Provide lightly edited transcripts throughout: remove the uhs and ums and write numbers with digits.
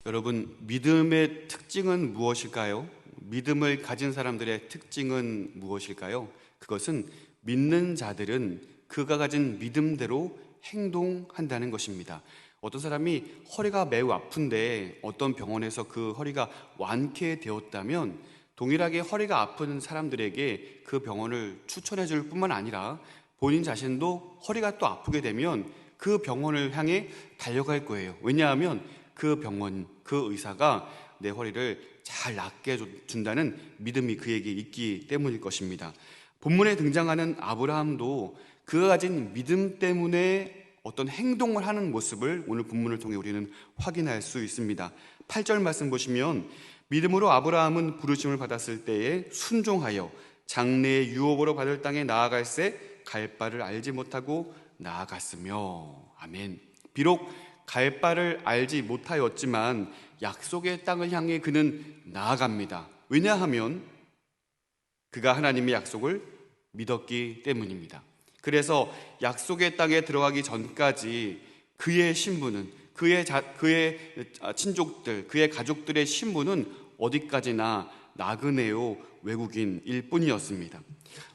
여러분, 믿음의 특징은 무엇일까요? 믿음을 가진 사람들의 특징은 무엇일까요? 그것은 믿는 자들은 그가 가진 믿음대로 행동한다는 것입니다. 어떤 사람이 허리가 매우 아픈데 어떤 병원에서 그 허리가 완쾌되었다면 동일하게 허리가 아픈 사람들에게 그 병원을 추천해 줄 뿐만 아니라 본인 자신도 허리가 또 아프게 되면 그 병원을 향해 달려갈 거예요. 왜냐하면 그 병원, 그 의사가 내 허리를 잘 낫게 준다는 믿음이 그에게 있기 때문일 것입니다. 본문에 등장하는 아브라함도 그가 가진 믿음 때문에 어떤 행동을 하는 모습을 오늘 본문을 통해 우리는 확인할 수 있습니다. 8절 말씀 보시면 믿음으로 아브라함은 부르심을 받았을 때에 순종하여 장래의 유업으로 받을 땅에 나아갈새 갈 바를 알지 못하고 나아갔으며. 아멘. 비록 갈 바를 알지 못하였지만 약속의 땅을 향해 그는 나아갑니다. 왜냐하면 그가 하나님의 약속을 믿었기 때문입니다. 그래서 약속의 땅에 들어가기 전까지 그의 신분은 그의 친족들, 그의 가족들의 신분은 어디까지나 나그네요 외국인일 뿐이었습니다.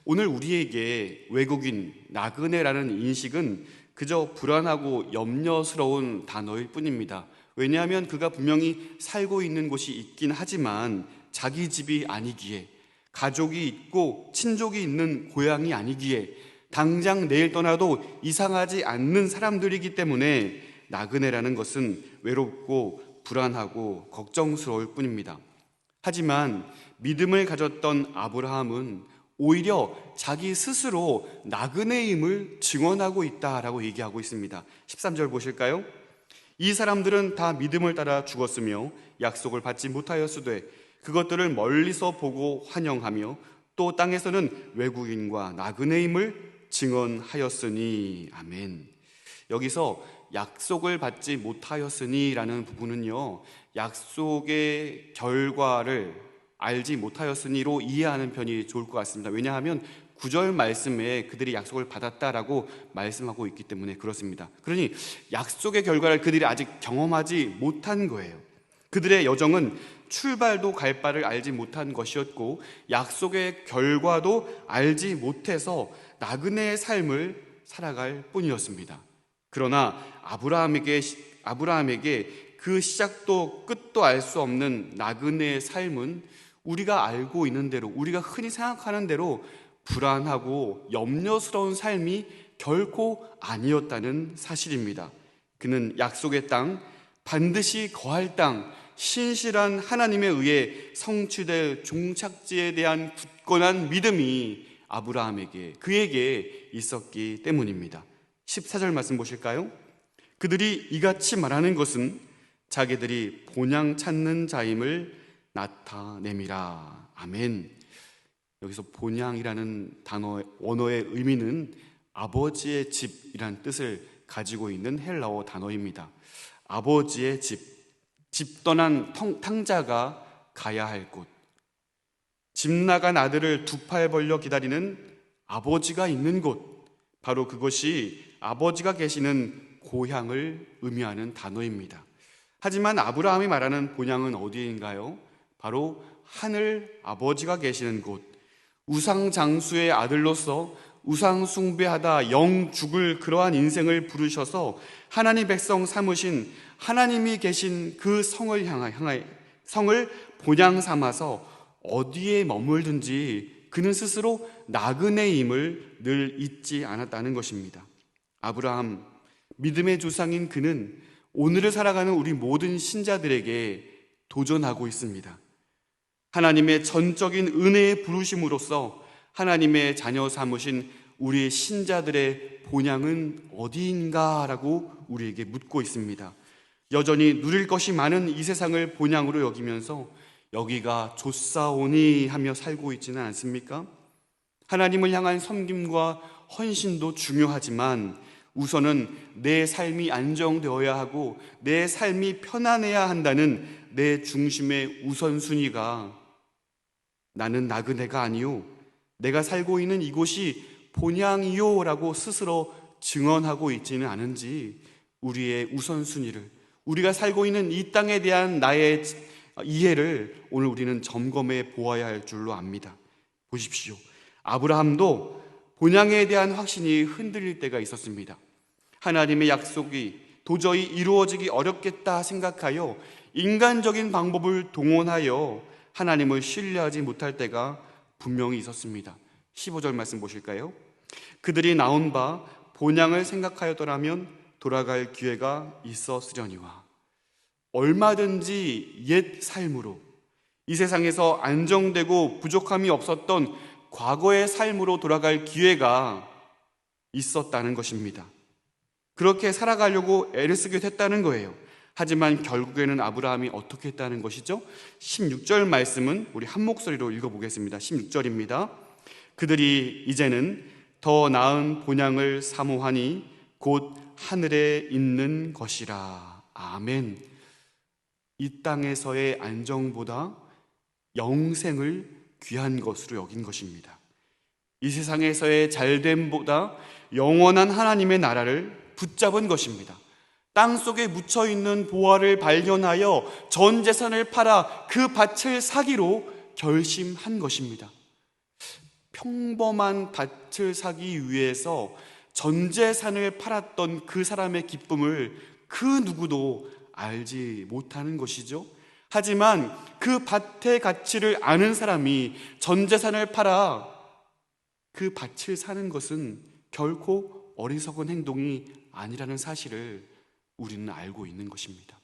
오늘 우리에게 외국인, 나그네라는 인식은 그저 불안하고 염려스러운 단어일 뿐입니다. 왜냐하면 그가 분명히 살고 있는 곳이 있긴 하지만 자기 집이 아니기에, 가족이 있고 친족이 있는 고향이 아니기에, 당장 내일 떠나도 이상하지 않는 사람들이기 때문에 나그네라는 것은 외롭고 불안하고 걱정스러울 뿐입니다. 하지만 믿음을 가졌던 아브라함은 오히려 자기 스스로 나그네임을 증언하고 있다라고 얘기하고 있습니다. 13절 보실까요? 이 사람들은 다 믿음을 따라 죽었으며 약속을 받지 못하였으되 그것들을 멀리서 보고 환영하며 또 땅에서는 외국인과 나그네임을 증언하였으니. 아멘. 여기서 약속을 받지 못하였으니라는 부분은요, 약속의 결과를 알지 못하였으니로 이해하는 편이 좋을 것 같습니다. 왜냐하면 9절 말씀에 그들이 약속을 받았다라고 말씀하고 있기 때문에 그렇습니다. 그러니 약속의 결과를 그들이 아직 경험하지 못한 거예요. 그들의 여정은 출발도 갈 바를 알지 못한 것이었고 약속의 결과도 알지 못해서 나그네의 삶을 살아갈 뿐이었습니다. 그러나 아브라함에게 그 시작도 끝도 알 수 없는 나그네의 삶은 우리가 알고 있는 대로, 우리가 흔히 생각하는 대로 불안하고 염려스러운 삶이 결코 아니었다는 사실입니다. 그는 약속의 땅, 반드시 거할 땅, 신실한 하나님에 의해 성취될 종착지에 대한 굳건한 믿음이 아브라함에게, 그에게 있었기 때문입니다. 14절 말씀 보실까요? 그들이 이같이 말하는 것은 자기들이 본향 찾는 자임을 나타냄이라. 아멘. 여기서 본향이라는 단어, 원어의 의미는 아버지의 집이란 뜻을 가지고 있는 헬라어 단어입니다. 아버지의 집 떠난 탕자가 가야 할 곳, 집 나간 아들을 두 팔 벌려 기다리는 아버지가 있는 곳, 바로 그것이 아버지가 계시는 고향을 의미하는 단어입니다. 하지만 아브라함이 말하는 본향은 어디인가요? 바로 하늘 아버지가 계시는 곳, 우상 장수의 아들로서 우상 숭배하다 영 죽을 그러한 인생을 부르셔서 하나님 백성 삼으신 하나님이 계신 그 성을 성을 본향 삼아서 어디에 머물든지 그는 스스로 나그네임을 늘 잊지 않았다는 것입니다. 아브라함, 믿음의 조상인 그는 오늘을 살아가는 우리 모든 신자들에게 도전하고 있습니다. 하나님의 전적인 은혜의 부르심으로써 하나님의 자녀 삼으신 우리 신자들의 본향은 어디인가라고 우리에게 묻고 있습니다. 여전히 누릴 것이 많은 이 세상을 본향으로 여기면서 여기가 좋사오니 하며 살고 있지는 않습니까? 하나님을 향한 섬김과 헌신도 중요하지만 우선은 내 삶이 안정되어야 하고 내 삶이 편안해야 한다는 내 중심의 우선순위가 나는 나그네가 아니요, 내가 살고 있는 이곳이 본향이요 라고 스스로 증언하고 있지는 않은지 우리의 우선순위를, 우리가 살고 있는 이 땅에 대한 나의 이해를 오늘 우리는 점검해 보아야 할 줄로 압니다. 보십시오. 아브라함도 본향에 대한 확신이 흔들릴 때가 있었습니다. 하나님의 약속이 도저히 이루어지기 어렵겠다 생각하여 인간적인 방법을 동원하여 하나님을 신뢰하지 못할 때가 분명히 있었습니다. 15절 말씀 보실까요? 그들이 나온 바 본향을 생각하였더라면 돌아갈 기회가 있었으려니와. 얼마든지 옛 삶으로, 이 세상에서 안정되고 부족함이 없었던 과거의 삶으로 돌아갈 기회가 있었다는 것입니다. 그렇게 살아가려고 애를 쓰게 됐다는 거예요. 하지만 결국에는 아브라함이 어떻게 했다는 것이죠? 16절 말씀은 우리 한 목소리로 읽어보겠습니다. 16절입니다. 그들이 이제는 더 나은 본향을 사모하니 곧 하늘에 있는 것이라. 아멘. 이 땅에서의 안정보다 영생을 귀한 것으로 여긴 것입니다. 이 세상에서의 잘됨보다 영원한 하나님의 나라를 붙잡은 것입니다. 땅속에 묻혀있는 보화를 발견하여 전 재산을 팔아 그 밭을 사기로 결심한 것입니다. 평범한 밭을 사기 위해서 전 재산을 팔았던 그 사람의 기쁨을 그 누구도 알지 못하는 것이죠. 하지만 그 밭의 가치를 아는 사람이 전 재산을 팔아 그 밭을 사는 것은 결코 어리석은 행동이 아니라는 사실을 우리는 알고 있는 것입니다.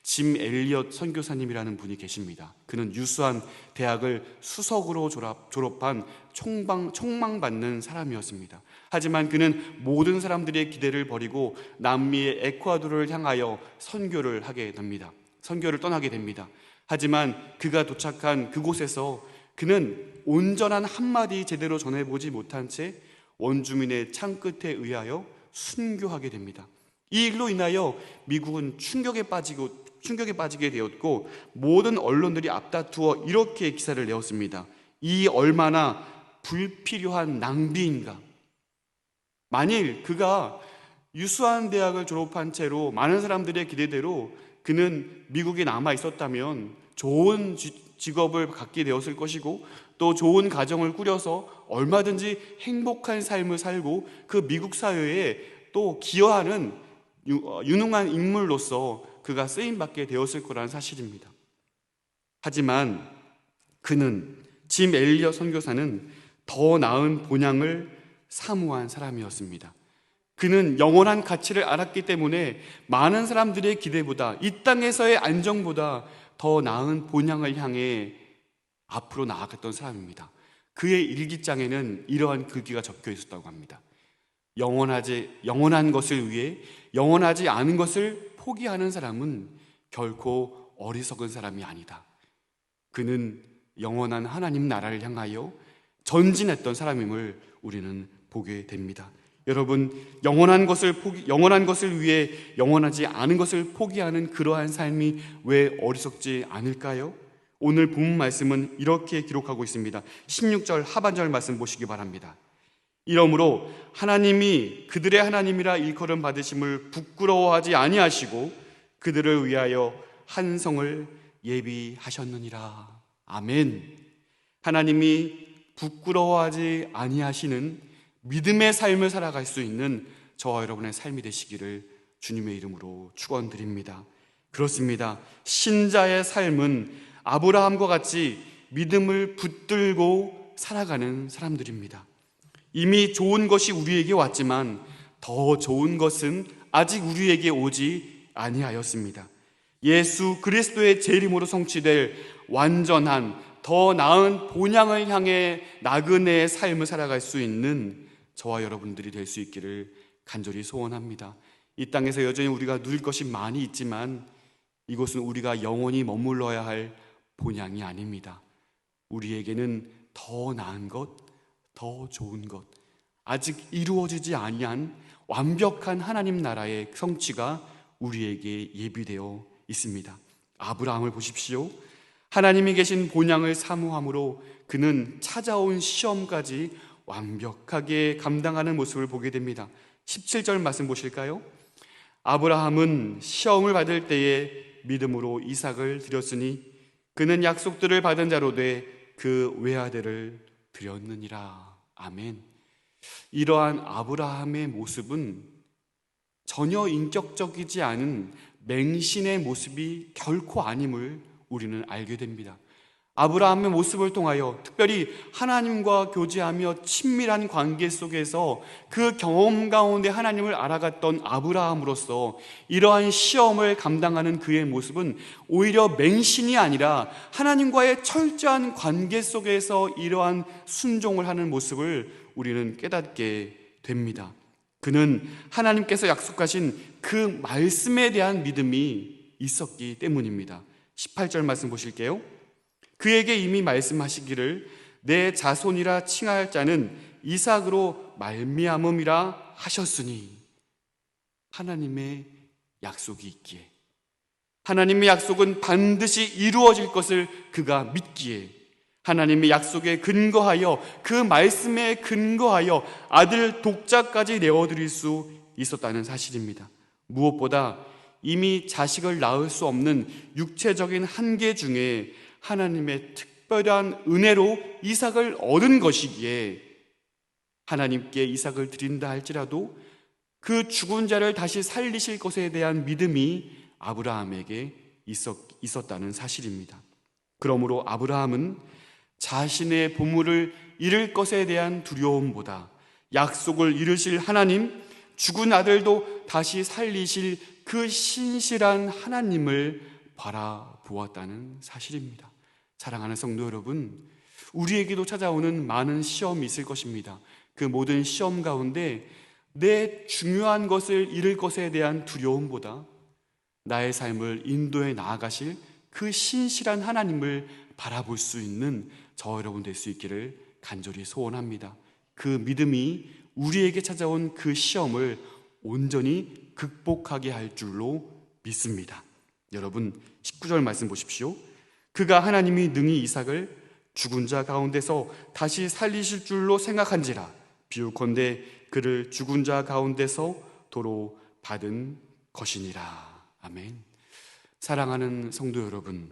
짐 엘리엇 선교사님이라는 분이 계십니다. 그는 유수한 대학을 수석으로 졸업한 촉망받는 사람이었습니다. 하지만 그는 모든 사람들의 기대를 버리고 남미의 에콰도르를 향하여 선교를 하게 됩니다. 선교를 떠나게 됩니다. 하지만 그가 도착한 그곳에서 그는 온전한 한마디 제대로 전해보지 못한 채 원주민의 창끝에 의하여 순교하게 됩니다. 이 일로 인하여 미국은 충격에 빠지게 되었고 모든 언론들이 앞다투어 이렇게 기사를 내었습니다. 이 얼마나 불필요한 낭비인가. 만일 그가 유수한 대학을 졸업한 채로 많은 사람들의 기대대로 그는 미국에 남아 있었다면 좋은 직업을 갖게 되었을 것이고 또 좋은 가정을 꾸려서 얼마든지 행복한 삶을 살고 그 미국 사회에 또 기여하는 유능한 인물로서 그가 쓰임받게 되었을 거라는 사실입니다. 하지만 그는 짐 엘리엇 선교사는 더 나은 본향을 사모한 사람이었습니다. 그는 영원한 가치를 알았기 때문에 많은 사람들의 기대보다 이 땅에서의 안정보다 더 나은 본향을 향해 앞으로 나아갔던 사람입니다. 그의 일기장에는 이러한 글귀가 적혀 있었다고 합니다. 영원한 것을 위해 영원하지 않은 것을 포기하는 사람은 결코 어리석은 사람이 아니다. 그는 영원한 하나님 나라를 향하여 전진했던 사람임을 우리는 보게 됩니다. 여러분, 영원한 것을 위해 영원하지 않은 것을 포기하는 그러한 삶이 왜 어리석지 않을까요? 오늘 본문 말씀은 이렇게 기록하고 있습니다. 16절 하반절 말씀 보시기 바랍니다. 이러므로 하나님이 그들의 하나님이라 일컬음 받으심을 부끄러워하지 아니하시고 그들을 위하여 한 성을 예비하셨느니라. 아멘. 하나님이 부끄러워하지 아니하시는 믿음의 삶을 살아갈 수 있는 저와 여러분의 삶이 되시기를 주님의 이름으로 축원드립니다. 그렇습니다. 신자의 삶은 아브라함과 같이 믿음을 붙들고 살아가는 사람들입니다. 이미 좋은 것이 우리에게 왔지만 더 좋은 것은 아직 우리에게 오지 아니하였습니다. 예수 그리스도의 재림으로 성취될 완전한 더 나은 본향을 향해 나그네의 삶을 살아갈 수 있는 저와 여러분들이 될 수 있기를 간절히 소원합니다. 이 땅에서 여전히 우리가 누릴 것이 많이 있지만 이곳은 우리가 영원히 머물러야 할 본향이 아닙니다. 우리에게는 더 나은 것, 더 좋은 것, 아직 이루어지지 아니한 완벽한 하나님 나라의 성취가 우리에게 예비되어 있습니다. 아브라함을 보십시오. 하나님이 계신 본향을 사모함으로 그는 찾아온 시험까지 완벽하게 감당하는 모습을 보게 됩니다. 17절 말씀 보실까요? 아브라함은 시험을 받을 때에 믿음으로 이삭을 드렸으니 그는 약속들을 받은 자로 돼 그 외아들을 드렸느니라. 아멘. 이러한 아브라함의 모습은 전혀 인격적이지 않은 맹신의 모습이 결코 아님을 우리는 알게 됩니다. 아브라함의 모습을 통하여 특별히 하나님과 교제하며 친밀한 관계 속에서 그 경험 가운데 하나님을 알아갔던 아브라함으로서 이러한 시험을 감당하는 그의 모습은 오히려 맹신이 아니라 하나님과의 철저한 관계 속에서 이러한 순종을 하는 모습을 우리는 깨닫게 됩니다. 그는 하나님께서 약속하신 그 말씀에 대한 믿음이 있었기 때문입니다. 18절 말씀 보실게요. 그에게 이미 말씀하시기를 내 자손이라 칭할 자는 이삭으로 말미암음이라 하셨으니, 하나님의 약속이 있기에, 하나님의 약속은 반드시 이루어질 것을 그가 믿기에, 하나님의 약속에 근거하여 그 말씀에 근거하여 아들 독자까지 내어드릴 수 있었다는 사실입니다. 무엇보다 이미 자식을 낳을 수 없는 육체적인 한계 중에 하나님의 특별한 은혜로 이삭을 얻은 것이기에 하나님께 이삭을 드린다 할지라도 그 죽은 자를 다시 살리실 것에 대한 믿음이 아브라함에게 있었다는 사실입니다. 그러므로 아브라함은 자신의 보물을 잃을 것에 대한 두려움보다 약속을 이루실 하나님, 죽은 아들도 다시 살리실 그 신실한 하나님을 바라보았다는 사실입니다. 사랑하는 성도 여러분, 우리에게도 찾아오는 많은 시험이 있을 것입니다. 그 모든 시험 가운데 내 중요한 것을 잃을 것에 대한 두려움보다 나의 삶을 인도해 나아가실 그 신실한 하나님을 바라볼 수 있는 저 여러분 될 수 있기를 간절히 소원합니다. 그 믿음이 우리에게 찾아온 그 시험을 온전히 극복하게 할 줄로 믿습니다. 여러분 19절 말씀 보십시오. 그가 하나님이 능히 이삭을 죽은 자 가운데서 다시 살리실 줄로 생각한지라 비유컨대 그를 죽은 자 가운데서 도로 받은 것이니라. 아멘. 사랑하는 성도 여러분,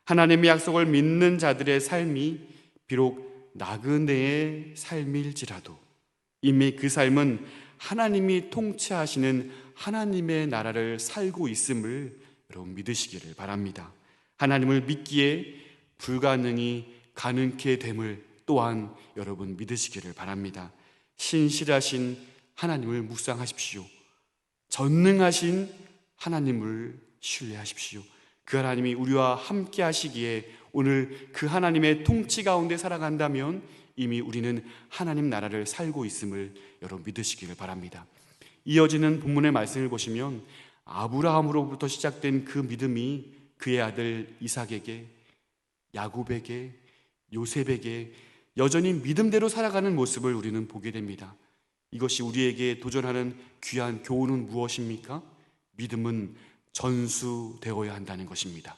하나님의 약속을 믿는 자들의 삶이 비록 나그네의 삶일지라도 이미 그 삶은 하나님이 통치하시는 하나님의 나라를 살고 있음을 여러분 믿으시기를 바랍니다. 하나님을 믿기에 불가능이 가능케 됨을 또한 여러분 믿으시기를 바랍니다. 신실하신 하나님을 묵상하십시오. 전능하신 하나님을 신뢰하십시오. 그 하나님이 우리와 함께 하시기에 오늘 그 하나님의 통치 가운데 살아간다면 이미 우리는 하나님 나라를 살고 있음을 여러분 믿으시기를 바랍니다. 이어지는 본문의 말씀을 보시면 아브라함으로부터 시작된 그 믿음이 그의 아들 이삭에게, 야곱에게, 요셉에게 여전히 믿음대로 살아가는 모습을 우리는 보게 됩니다. 이것이 우리에게 도전하는 귀한 교훈은 무엇입니까? 믿음은 전수되어야 한다는 것입니다.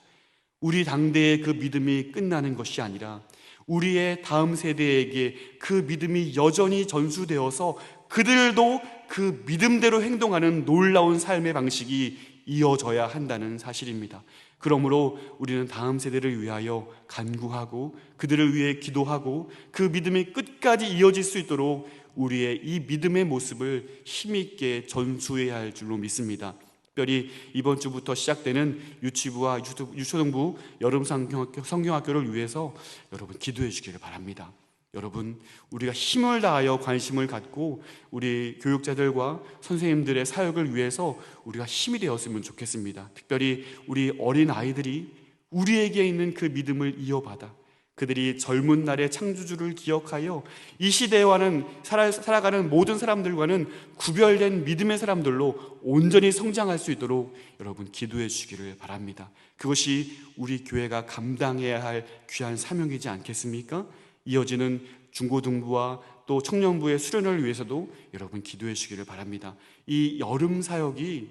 우리 당대의 그 믿음이 끝나는 것이 아니라 우리의 다음 세대에게 그 믿음이 여전히 전수되어서 그들도 그 믿음대로 행동하는 놀라운 삶의 방식이 이어져야 한다는 사실입니다. 그러므로 우리는 다음 세대를 위하여 간구하고 그들을 위해 기도하고 그 믿음이 끝까지 이어질 수 있도록 우리의 이 믿음의 모습을 힘있게 전수해야 할 줄로 믿습니다. 특별히 이번 주부터 시작되는 유치부와 유초등부 여름 성경학교를 위해서 여러분 기도해 주기를 바랍니다. 여러분, 우리가 힘을 다하여 관심을 갖고 우리 교육자들과 선생님들의 사역을 위해서 우리가 힘이 되었으면 좋겠습니다. 특별히 우리 어린 아이들이 우리에게 있는 그 믿음을 이어받아 그들이 젊은 날의 창조주를 기억하여 이 시대와는 살아가는 모든 사람들과는 구별된 믿음의 사람들로 온전히 성장할 수 있도록 여러분 기도해 주시기를 바랍니다. 그것이 우리 교회가 감당해야 할 귀한 사명이지 않겠습니까? 이어지는 중고등부와 또 청년부의 수련을 위해서도 여러분 기도해 주시기를 바랍니다. 이 여름 사역이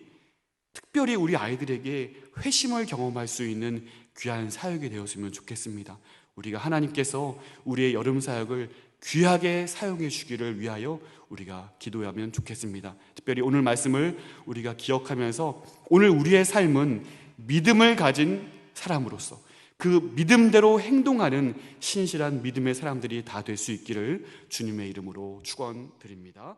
특별히 우리 아이들에게 회심을 경험할 수 있는 귀한 사역이 되었으면 좋겠습니다. 우리가 하나님께서 우리의 여름 사역을 귀하게 사용해 주기를 위하여 우리가 기도하면 좋겠습니다. 특별히 오늘 말씀을 우리가 기억하면서 오늘 우리의 삶은 믿음을 가진 사람으로서 그 믿음대로 행동하는 신실한 믿음의 사람들이 다 될 수 있기를 주님의 이름으로 축원드립니다.